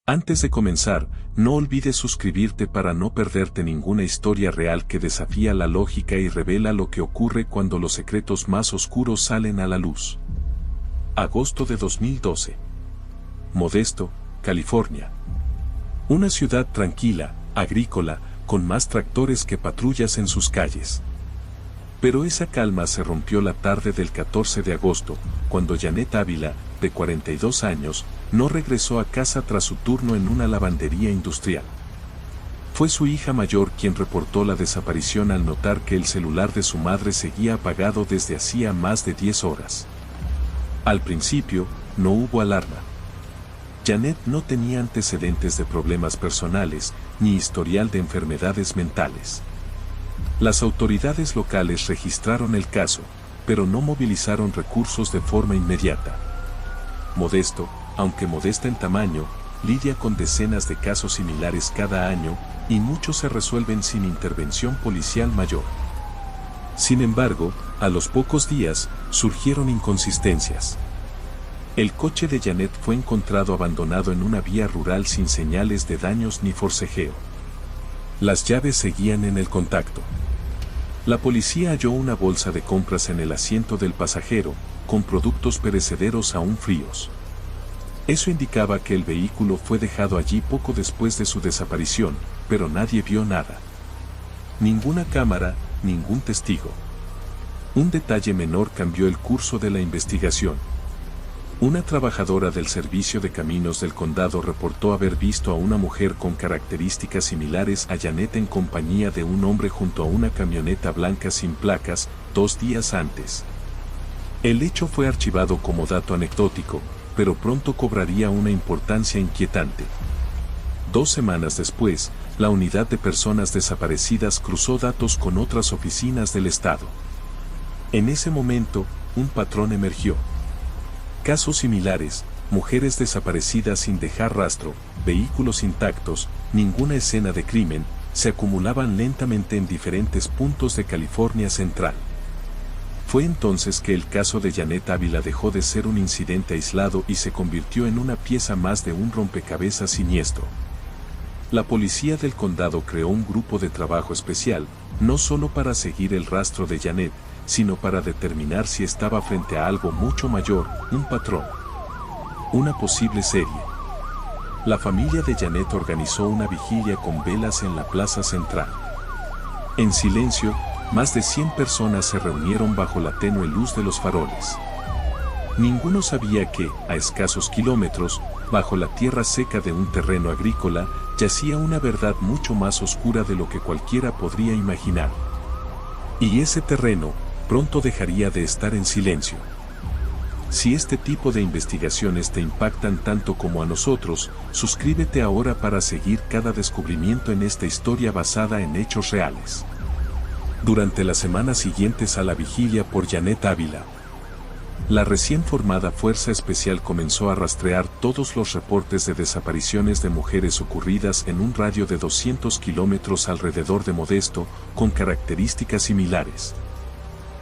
Antes de comenzar, no olvides suscribirte para no perderte ninguna historia real que desafía la lógica y revela lo que ocurre cuando los secretos más oscuros salen a la luz. Agosto de 2012. Modesto, California. Una ciudad tranquila, agrícola, con más tractores que patrullas en sus calles. Pero esa calma se rompió la tarde del 14 de agosto, cuando Janet Ávila, de 42 años, no regresó a casa tras su turno en una lavandería industrial. Fue su hija mayor quien reportó la desaparición al notar que el celular de su madre seguía apagado desde hacía más de 10 horas. Al principio, no hubo alarma. Janet no tenía antecedentes de problemas personales, ni historial de enfermedades mentales. Las autoridades locales registraron el caso, pero no movilizaron recursos de forma inmediata. Modesto, aunque modesta en tamaño, lidia con decenas de casos similares cada año, y muchos se resuelven sin intervención policial mayor. Sin embargo, a los pocos días, surgieron inconsistencias. El coche de Janet fue encontrado abandonado en una vía rural sin señales de daños ni forcejeo. Las llaves seguían en el contacto. La policía halló una bolsa de compras en el asiento del pasajero, con productos perecederos aún fríos. Eso indicaba que el vehículo fue dejado allí poco después de su desaparición, pero nadie vio nada. Ninguna cámara, ningún testigo. Un detalle menor cambió el curso de la investigación. Una trabajadora del servicio de caminos del condado reportó haber visto a una mujer con características similares a Janet en compañía de un hombre junto a una camioneta blanca sin placas, 2 días antes. El hecho fue archivado como dato anecdótico, pero pronto cobraría una importancia inquietante. 2 semanas después, la unidad de personas desaparecidas cruzó datos con otras oficinas del estado. En ese momento, un patrón emergió. Casos similares, mujeres desaparecidas sin dejar rastro, vehículos intactos, ninguna escena de crimen, se acumulaban lentamente en diferentes puntos de California Central. Fue entonces que el caso de Janet Ávila dejó de ser un incidente aislado y se convirtió en una pieza más de un rompecabezas siniestro. La policía del condado creó un grupo de trabajo especial, no solo para seguir el rastro de Janet, sino para determinar si estaba frente a algo mucho mayor, un patrón. Una posible serie. La familia de Janet organizó una vigilia con velas en la plaza central. En silencio, más de 100 personas se reunieron bajo la tenue luz de los faroles. Ninguno sabía que, a escasos kilómetros, bajo la tierra seca de un terreno agrícola, yacía una verdad mucho más oscura de lo que cualquiera podría imaginar. Y ese terreno, pronto dejaría de estar en silencio. Si este tipo de investigaciones te impactan tanto como a nosotros, suscríbete ahora para seguir cada descubrimiento en esta historia basada en hechos reales. Durante las semanas siguientes a la vigilia por Janet Ávila, la recién formada Fuerza Especial comenzó a rastrear todos los reportes de desapariciones de mujeres ocurridas en un radio de 200 kilómetros alrededor de Modesto, con características similares.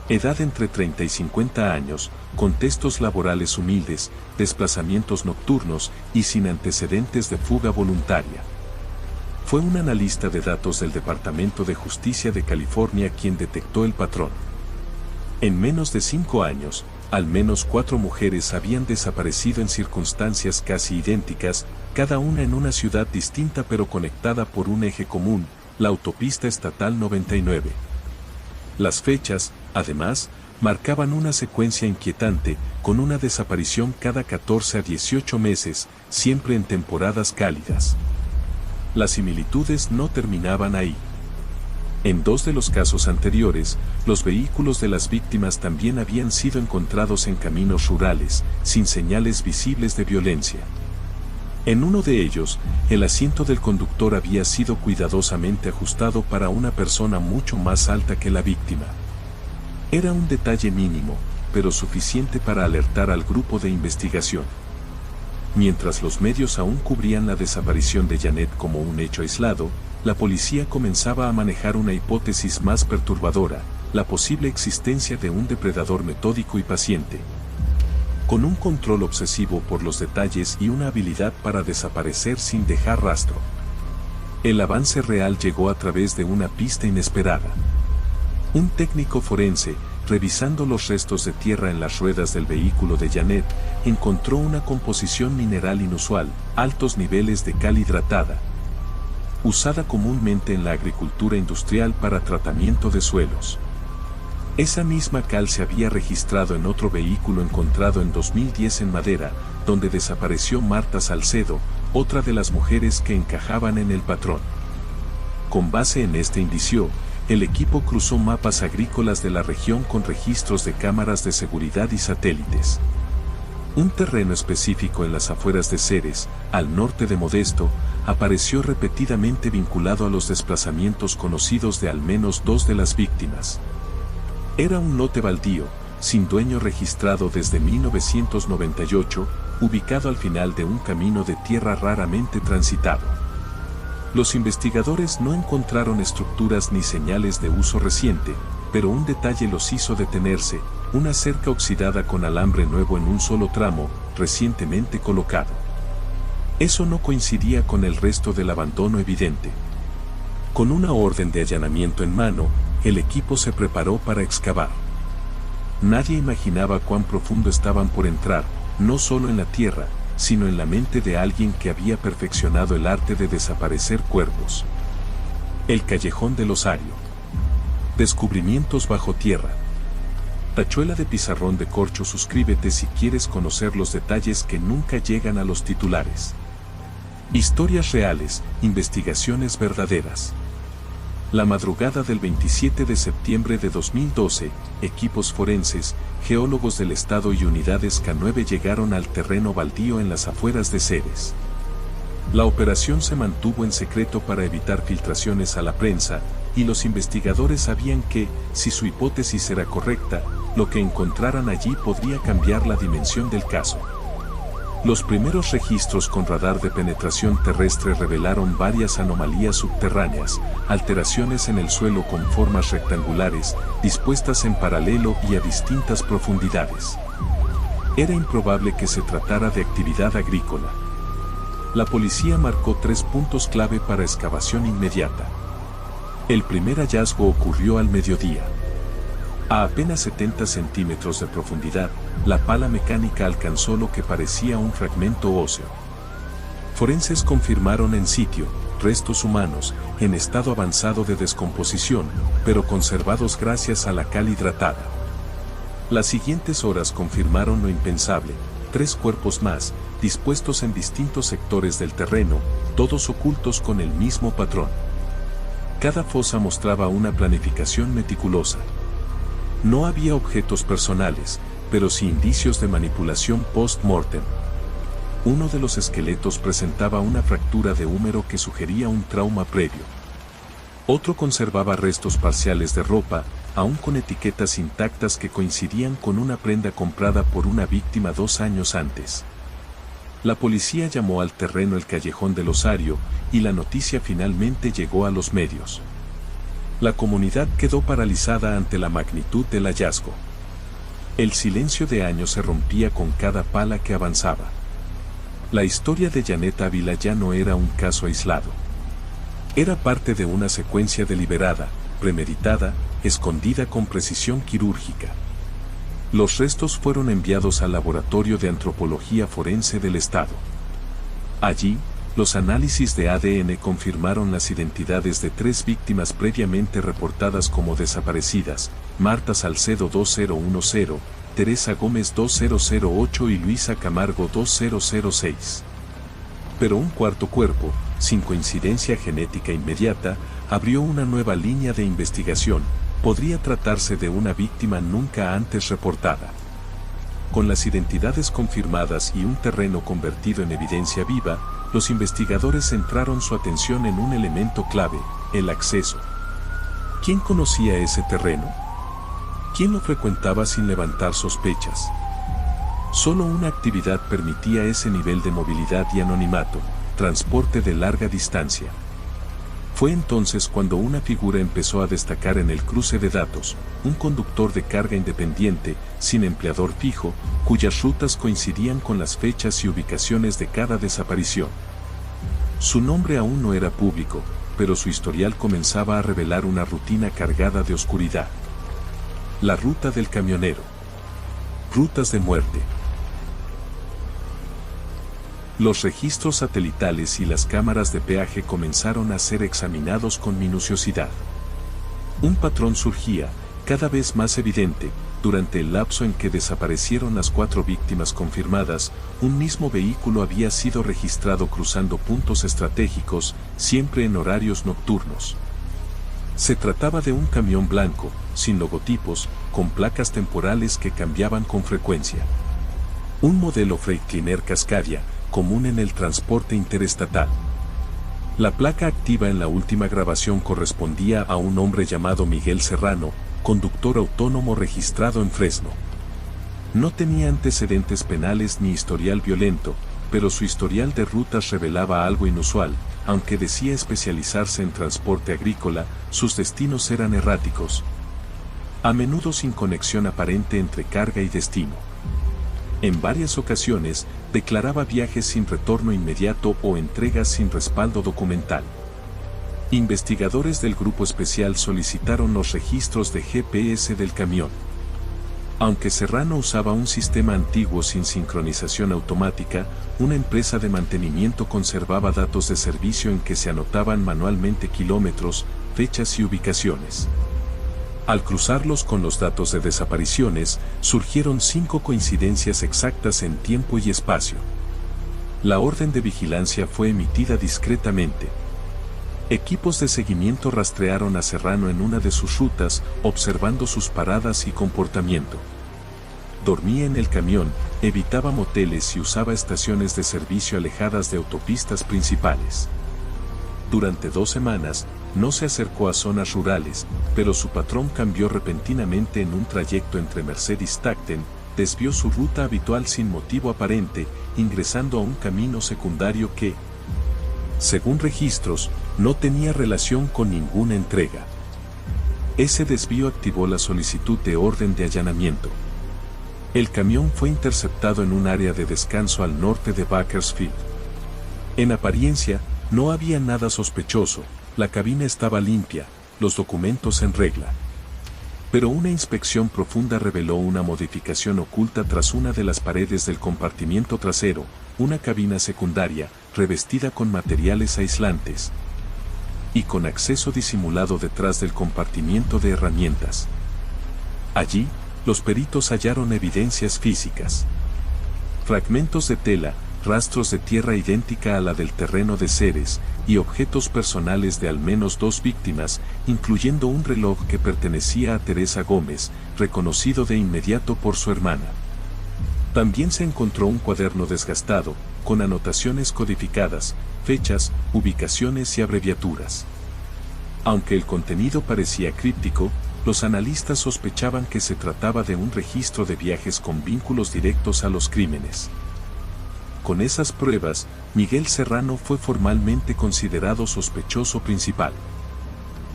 Edad entre 30 y 50 años, contextos laborales humildes, desplazamientos nocturnos y sin antecedentes de fuga voluntaria. Fue un analista de datos del Departamento de Justicia de California quien detectó el patrón. En menos de 5 años, al menos 4 mujeres habían desaparecido en circunstancias casi idénticas, cada una en una ciudad distinta pero conectada por un eje común, la autopista estatal 99. Las fechas, además, marcaban una secuencia inquietante, con una desaparición cada 14 a 18 meses, siempre en temporadas cálidas. Las similitudes no terminaban ahí. En 2 de los casos anteriores, los vehículos de las víctimas también habían sido encontrados en caminos rurales, sin señales visibles de violencia. En uno de ellos, el asiento del conductor había sido cuidadosamente ajustado para una persona mucho más alta que la víctima. Era un detalle mínimo, pero suficiente para alertar al grupo de investigación. Mientras los medios aún cubrían la desaparición de Janet como un hecho aislado, la policía comenzaba a manejar una hipótesis más perturbadora, la posible existencia de un depredador metódico y paciente. con un control obsesivo por los detalles y una habilidad para desaparecer sin dejar rastro. El avance real llegó a través de una pista inesperada. Un técnico forense, revisando los restos de tierra en las ruedas del vehículo de Janet, encontró una composición mineral inusual, altos niveles de cal hidratada, usada comúnmente en la agricultura industrial para tratamiento de suelos. Esa misma cal se había registrado en otro vehículo encontrado en 2010 en Madera, donde desapareció Marta Salcedo, otra de las mujeres que encajaban en el patrón. Con base en este indicio, el equipo cruzó mapas agrícolas de la región con registros de cámaras de seguridad y satélites. Un terreno específico en las afueras de Ceres, al norte de Modesto, apareció repetidamente vinculado a los desplazamientos conocidos de al menos 2 de las víctimas. Era un lote baldío, sin dueño registrado desde 1998, ubicado al final de un camino de tierra raramente transitado. Los investigadores no encontraron estructuras ni señales de uso reciente, pero un detalle los hizo detenerse: una cerca oxidada con alambre nuevo en un solo tramo, recientemente colocado. Eso no coincidía con el resto del abandono evidente. Con una orden de allanamiento en mano, el equipo se preparó para excavar. Nadie imaginaba cuán profundo estaban por entrar, no solo en la tierra, sino en la mente de alguien que había perfeccionado el arte de desaparecer cuerpos. El Callejón del Osario. Descubrimientos bajo tierra. Tachuela de pizarrón de corcho. Suscríbete si quieres conocer los detalles que nunca llegan a los titulares. Historias reales, investigaciones verdaderas. La madrugada del 27 de septiembre de 2012, equipos forenses, geólogos del estado y unidades K9 llegaron al terreno baldío en las afueras de Ceres. La operación se mantuvo en secreto para evitar filtraciones a la prensa, y los investigadores sabían que, si su hipótesis era correcta, lo que encontraran allí podría cambiar la dimensión del caso. Los primeros registros con radar de penetración terrestre revelaron varias anomalías subterráneas, alteraciones en el suelo con formas rectangulares, dispuestas en paralelo y a distintas profundidades. Era improbable que se tratara de actividad agrícola. La policía marcó 3 puntos clave para excavación inmediata. El primer hallazgo ocurrió al mediodía. A apenas 70 centímetros de profundidad, la pala mecánica alcanzó lo que parecía un fragmento óseo. Forenses confirmaron en sitio restos humanos, en estado avanzado de descomposición, pero conservados gracias a la cal hidratada. Las siguientes horas confirmaron lo impensable: 3 cuerpos más, dispuestos en distintos sectores del terreno, todos ocultos con el mismo patrón. Cada fosa mostraba una planificación meticulosa. No había objetos personales, pero sí indicios de manipulación post-mortem. Uno de los esqueletos presentaba una fractura de húmero que sugería un trauma previo. Otro conservaba restos parciales de ropa, aún con etiquetas intactas que coincidían con una prenda comprada por una víctima 2 años antes. La policía llamó al terreno el Callejón del Osario, y la noticia finalmente llegó a los medios. La comunidad quedó paralizada ante la magnitud del hallazgo. El silencio de años se rompía con cada pala que avanzaba. La historia de Janet Ávila ya no era un caso aislado. Era parte de una secuencia deliberada, premeditada, escondida con precisión quirúrgica. Los restos fueron enviados al Laboratorio de Antropología Forense del Estado. Allí, los análisis de ADN confirmaron las identidades de 3 víctimas previamente reportadas como desaparecidas: Marta Salcedo 2010, Teresa Gómez 2008 y Luisa Camargo 2006. Pero un cuarto cuerpo, sin coincidencia genética inmediata, abrió una nueva línea de investigación. Podría tratarse de una víctima nunca antes reportada. Con las identidades confirmadas y un terreno convertido en evidencia viva, los investigadores centraron su atención en un elemento clave: el acceso. ¿Quién conocía ese terreno? ¿Quién lo frecuentaba sin levantar sospechas? Solo una actividad permitía ese nivel de movilidad y anonimato: transporte de larga distancia. Fue entonces cuando una figura empezó a destacar en el cruce de datos, un conductor de carga independiente, sin empleador fijo, cuyas rutas coincidían con las fechas y ubicaciones de cada desaparición. Su nombre aún no era público, pero su historial comenzaba a revelar una rutina cargada de oscuridad. La ruta del camionero. Rutas de muerte. Los registros satelitales y las cámaras de peaje comenzaron a ser examinados con minuciosidad. Un patrón surgía, cada vez más evidente, durante el lapso en que desaparecieron las 4 víctimas confirmadas. Un mismo vehículo había sido registrado cruzando puntos estratégicos, siempre en horarios nocturnos. Se trataba de un camión blanco, sin logotipos, con placas temporales que cambiaban con frecuencia. Un modelo Freightliner Cascadia, común en el transporte interestatal. La placa activa en la última grabación correspondía a un hombre llamado Miguel Serrano, conductor autónomo registrado en Fresno. No tenía antecedentes penales ni historial violento, pero su historial de rutas revelaba algo inusual. Aunque decía especializarse en transporte agrícola, sus destinos eran erráticos, a menudo sin conexión aparente entre carga y destino. En varias ocasiones, declaraba viajes sin retorno inmediato o entregas sin respaldo documental. Investigadores del Grupo Especial solicitaron los registros de GPS del camión. Aunque Serrano usaba un sistema antiguo sin sincronización automática, una empresa de mantenimiento conservaba datos de servicio en que se anotaban manualmente kilómetros, fechas y ubicaciones. Al cruzarlos con los datos de desapariciones, surgieron 5 coincidencias exactas en tiempo y espacio. La orden de vigilancia fue emitida discretamente. Equipos de seguimiento rastrearon a Serrano en una de sus rutas, observando sus paradas y comportamiento. Dormía en el camión, evitaba moteles y usaba estaciones de servicio alejadas de autopistas principales. Durante 2 semanas, no se acercó a zonas rurales, pero su patrón cambió repentinamente en un trayecto entre Merced y Stockton, desvió su ruta habitual sin motivo aparente, ingresando a un camino secundario que, según registros, no tenía relación con ninguna entrega. Ese desvío activó la solicitud de orden de allanamiento. El camión fue interceptado en un área de descanso al norte de Bakersfield. En apariencia, no había nada sospechoso, la cabina estaba limpia, los documentos en regla. Pero una inspección profunda reveló una modificación oculta tras una de las paredes del compartimiento trasero, una cabina secundaria, revestida con materiales aislantes y con acceso disimulado detrás del compartimiento de herramientas. Allí, los peritos hallaron evidencias físicas. Fragmentos de tela, rastros de tierra idéntica a la del terreno de Ceres, y objetos personales de al menos 2 víctimas, incluyendo un reloj que pertenecía a Teresa Gómez, reconocido de inmediato por su hermana. También se encontró un cuaderno desgastado, con anotaciones codificadas, fechas, ubicaciones y abreviaturas. Aunque el contenido parecía críptico, los analistas sospechaban que se trataba de un registro de viajes con vínculos directos a los crímenes. Con esas pruebas, Miguel Serrano fue formalmente considerado sospechoso principal.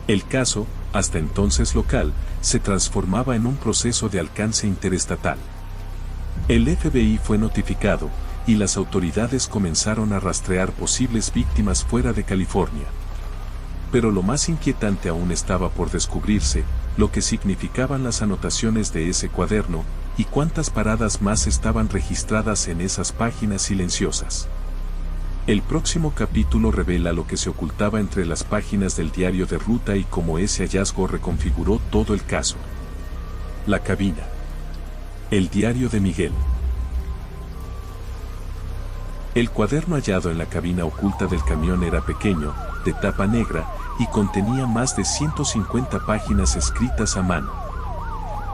El caso, hasta entonces local, se transformaba en un proceso de alcance interestatal. El FBI fue notificado, y las autoridades comenzaron a rastrear posibles víctimas fuera de California. Pero lo más inquietante aún estaba por descubrirse, lo que significaban las anotaciones de ese cuaderno, y cuántas paradas más estaban registradas en esas páginas silenciosas. El próximo capítulo revela lo que se ocultaba entre las páginas del diario de ruta y cómo ese hallazgo reconfiguró todo el caso. La cabina. El diario de Miguel. El cuaderno hallado en la cabina oculta del camión era pequeño, de tapa negra, y contenía más de 150 páginas escritas a mano.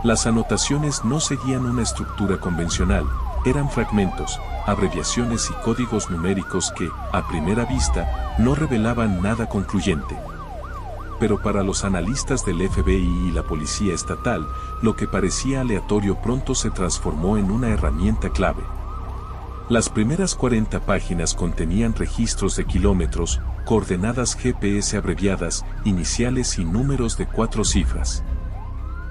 Las anotaciones no seguían una estructura convencional, eran fragmentos, abreviaciones y códigos numéricos que, a primera vista, no revelaban nada concluyente. Pero para los analistas del FBI y la policía estatal, lo que parecía aleatorio pronto se transformó en una herramienta clave. Las primeras 40 páginas contenían registros de kilómetros, coordenadas GPS abreviadas, iniciales y números de 4 cifras.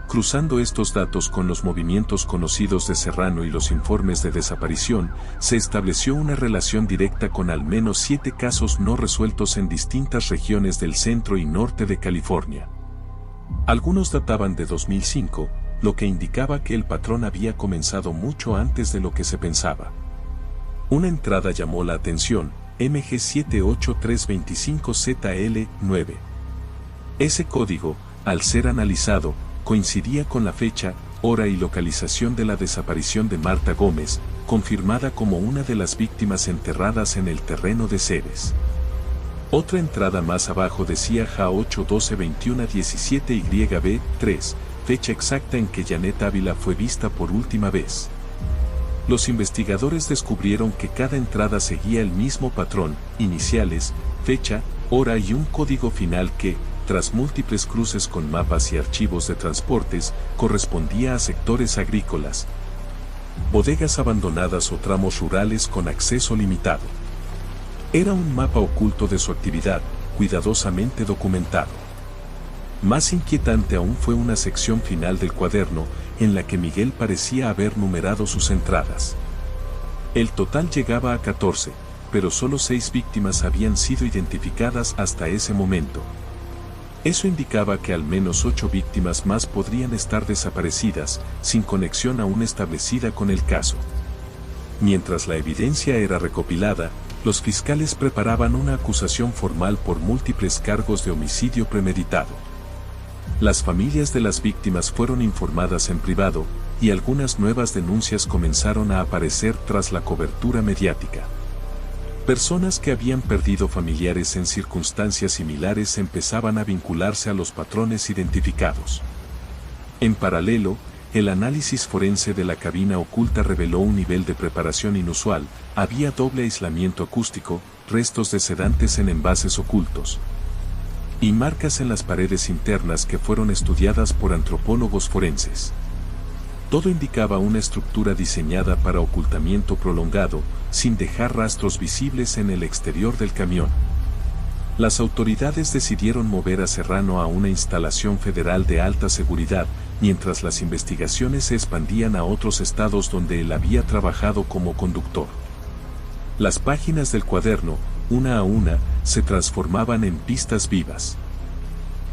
Cruzando estos datos con los movimientos conocidos de Serrano y los informes de desaparición, se estableció una relación directa con al menos 7 casos no resueltos en distintas regiones del centro y norte de California. Algunos databan de 2005, lo que indicaba que el patrón había comenzado mucho antes de lo que se pensaba. Una entrada llamó la atención, MG78325ZL9. Ese código, al ser analizado, coincidía con la fecha, hora y localización de la desaparición de Marta Gómez, confirmada como una de las víctimas enterradas en el terreno de Ceres. Otra entrada más abajo decía JA8122117YB3, fecha exacta en que Janet Ávila fue vista por última vez. Los investigadores descubrieron que cada entrada seguía el mismo patrón, iniciales, fecha, hora y un código final que, tras múltiples cruces con mapas y archivos de transportes, correspondía a sectores agrícolas, bodegas abandonadas o tramos rurales con acceso limitado. Era un mapa oculto de su actividad, cuidadosamente documentado. Más inquietante aún fue una sección final del cuaderno, en la que Miguel parecía haber numerado sus entradas. El total llegaba a 14, pero solo 6 víctimas habían sido identificadas hasta ese momento. Eso indicaba que al menos 8 víctimas más podrían estar desaparecidas, sin conexión aún establecida con el caso. Mientras la evidencia era recopilada, los fiscales preparaban una acusación formal por múltiples cargos de homicidio premeditado. Las familias de las víctimas fueron informadas en privado, y algunas nuevas denuncias comenzaron a aparecer tras la cobertura mediática. Personas que habían perdido familiares en circunstancias similares empezaban a vincularse a los patrones identificados. En paralelo, el análisis forense de la cabina oculta reveló un nivel de preparación inusual, había doble aislamiento acústico, restos de sedantes en envases ocultos y marcas en las paredes internas que fueron estudiadas por antropólogos forenses. Todo indicaba una estructura diseñada para ocultamiento prolongado, sin dejar rastros visibles en el exterior del camión. Las autoridades decidieron mover a Serrano a una instalación federal de alta seguridad, mientras las investigaciones se expandían a otros estados donde él había trabajado como conductor. Las páginas del cuaderno, una a una, se transformaban en pistas vivas.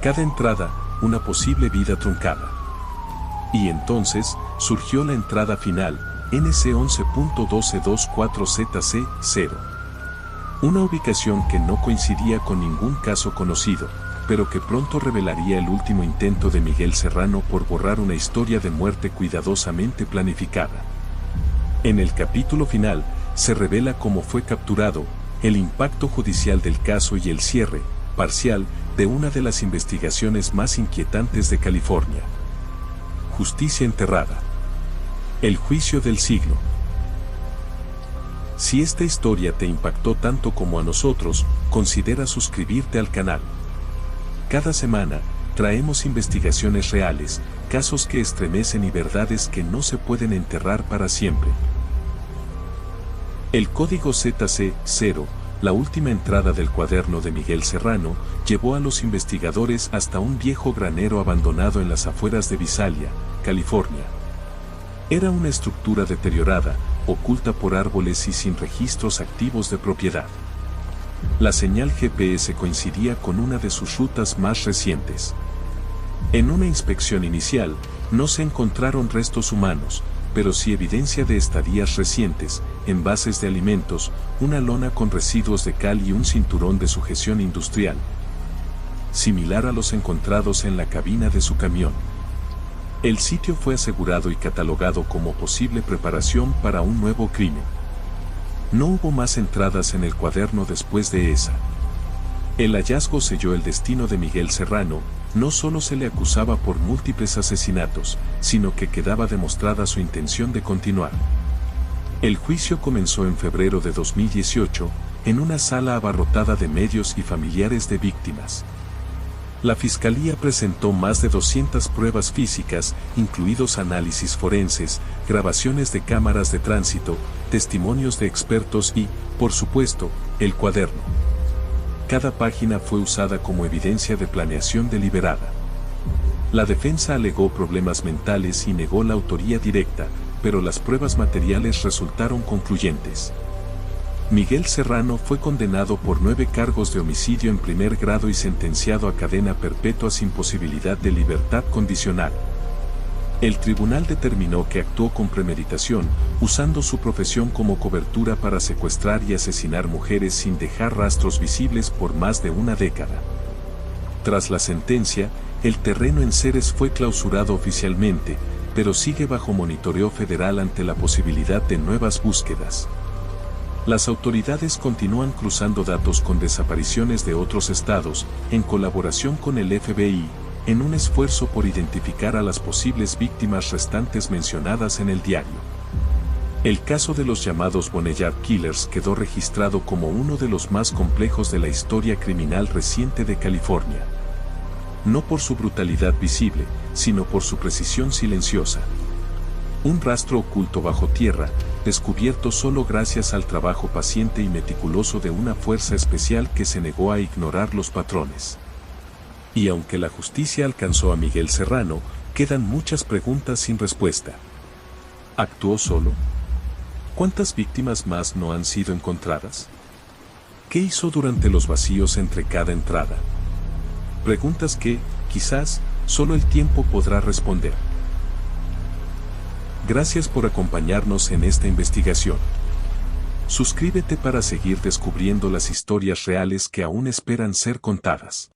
Cada entrada, una posible vida truncada. Y entonces, surgió la entrada final, NC11.1224ZC0. Una ubicación que no coincidía con ningún caso conocido, pero que pronto revelaría el último intento de Miguel Serrano por borrar una historia de muerte cuidadosamente planificada. En el capítulo final, se revela cómo fue capturado, el impacto judicial del caso y el cierre, parcial, de una de las investigaciones más inquietantes de California. Justicia enterrada. El juicio del siglo. Si esta historia te impactó tanto como a nosotros, considera suscribirte al canal. Cada semana, traemos investigaciones reales, casos que estremecen y verdades que no se pueden enterrar para siempre. El código ZC0, la última entrada del cuaderno de Miguel Serrano, llevó a los investigadores hasta un viejo granero abandonado en las afueras de Visalia, California. Era una estructura deteriorada, oculta por árboles y sin registros activos de propiedad. La señal GPS coincidía con una de sus rutas más recientes. En una inspección inicial, no se encontraron restos humanos, pero sí evidencia de estadías recientes, envases de alimentos, una lona con residuos de cal y un cinturón de sujeción industrial, similar a los encontrados en la cabina de su camión. El sitio fue asegurado y catalogado como posible preparación para un nuevo crimen. No hubo más entradas en el cuaderno después de esa. El hallazgo selló el destino de Miguel Serrano. No solo se le acusaba por múltiples asesinatos, sino que quedaba demostrada su intención de continuar. El juicio comenzó en febrero de 2018, en una sala abarrotada de medios y familiares de víctimas. La fiscalía presentó más de 200 pruebas físicas, incluidos análisis forenses, grabaciones de cámaras de tránsito, testimonios de expertos y, por supuesto, el cuaderno. Cada página fue usada como evidencia de planeación deliberada. La defensa alegó problemas mentales y negó la autoría directa, pero las pruebas materiales resultaron concluyentes. Miguel Serrano fue condenado por 9 cargos de homicidio en primer grado y sentenciado a cadena perpetua sin posibilidad de libertad condicional. El tribunal determinó que actuó con premeditación, usando su profesión como cobertura para secuestrar y asesinar mujeres sin dejar rastros visibles por más de una década. Tras la sentencia, el terreno en Ceres fue clausurado oficialmente, pero sigue bajo monitoreo federal ante la posibilidad de nuevas búsquedas. Las autoridades continúan cruzando datos con desapariciones de otros estados, en colaboración con el FBI, en un esfuerzo por identificar a las posibles víctimas restantes mencionadas en el diario. El caso de los llamados Boneyard Killers quedó registrado como uno de los más complejos de la historia criminal reciente de California. No por su brutalidad visible, sino por su precisión silenciosa. Un rastro oculto bajo tierra, descubierto solo gracias al trabajo paciente y meticuloso de una fuerza especial que se negó a ignorar los patrones. Y aunque la justicia alcanzó a Miguel Serrano, quedan muchas preguntas sin respuesta. ¿Actuó solo? ¿Cuántas víctimas más no han sido encontradas? ¿Qué hizo durante los vacíos entre cada entrada? Preguntas que, quizás, solo el tiempo podrá responder. Gracias por acompañarnos en esta investigación. Suscríbete para seguir descubriendo las historias reales que aún esperan ser contadas.